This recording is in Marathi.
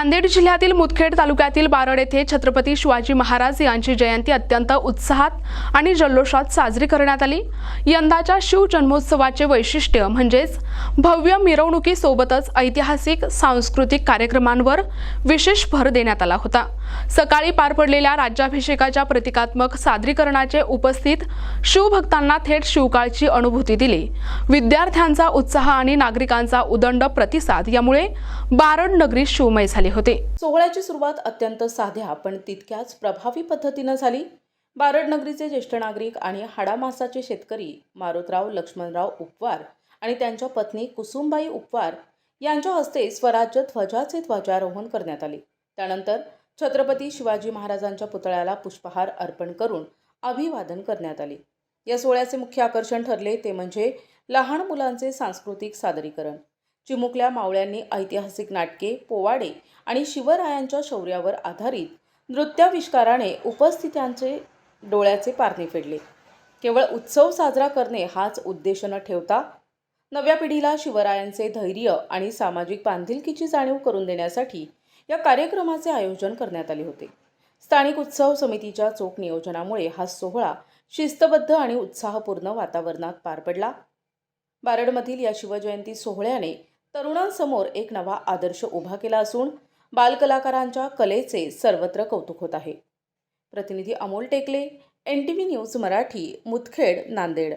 नांदेड जिल्ह्यातील मुदखेड तालुक्यातील बारड येथे छत्रपती शिवाजी महाराज यांची जयंती अत्यंत उत्साहात आणि जल्लोषात साजरी करण्यात आली। यंदाच्या शिवजन्मोत्सवाचे वैशिष्ट्य म्हणजेच भव्य मिरवणुकीसोबतच ऐतिहासिक सांस्कृतिक कार्यक्रमांवर विशेष भर देण्यात आला होता। सकाळी पार पडलेल्या राज्याभिषेकाच्या प्रतिकात्मक सादरीकरणाचे उपस्थित शिवभक्तांना थेट शिवकाळची अनुभूती दिली। विद्यार्थ्यांचा उत्साह आणि नागरिकांचा उदंड प्रतिसाद यामुळे बारड नगरी शिवमय झाली होती। सोहळ्याची सुरुवात अत्यंत साध्या पण तितक्याच प्रभावी पद्धतीने झाली। बारड नगरीचे ज्येष्ठ नागरिक आणि हाडामासाचे शेतकरी मारुतराव लक्ष्मणराव उपवार आणि त्यांच्या पत्नी कुसुमबाई उपवार यांच्या हस्ते स्वराज्य ध्वजाचे ध्वजारोहण करण्यात आले। त्यानंतर छत्रपती शिवाजी महाराजांच्या पुतळ्याला पुष्पहार अर्पण करून अभिवादन करण्यात आले। या सोहळ्याचे मुख्य आकर्षण ठरले ते म्हणजे लहान मुलांचे सांस्कृतिक सादरीकरण। चिमुकल्या मावळ्यांनी ऐतिहासिक नाटके, पोवाडे आणि शिवरायांच्या शौर्यावर आधारित नृत्याविष्काराने उपस्थितांचे डोळ्याचे पारणे फेडले। केवळ उत्सव साजरा करणे हाच उद्देश न ठेवता नव्या पिढीला शिवरायांचे धैर्य आणि सामाजिक बांधिलकीची जाणीव करून देण्यासाठी या कार्यक्रमाचे आयोजन करण्यात आले होते। स्थानिक उत्सव समितीच्या चोख नियोजनामुळे हा सोहळा शिस्तबद्ध आणि उत्साहपूर्ण वातावरणात पार पडला। बारडमधील या शिवजयंती सोहळ्याने तरुणांसमोर एक नवा आदर्श उभा केला असून बालकलाकारांच्या कलेचे सर्वत्र कौतुक होत आहे। प्रतिनिधी अमोल टेकले, NTV न्यूज मराठी, मुदखेड, नांदेड।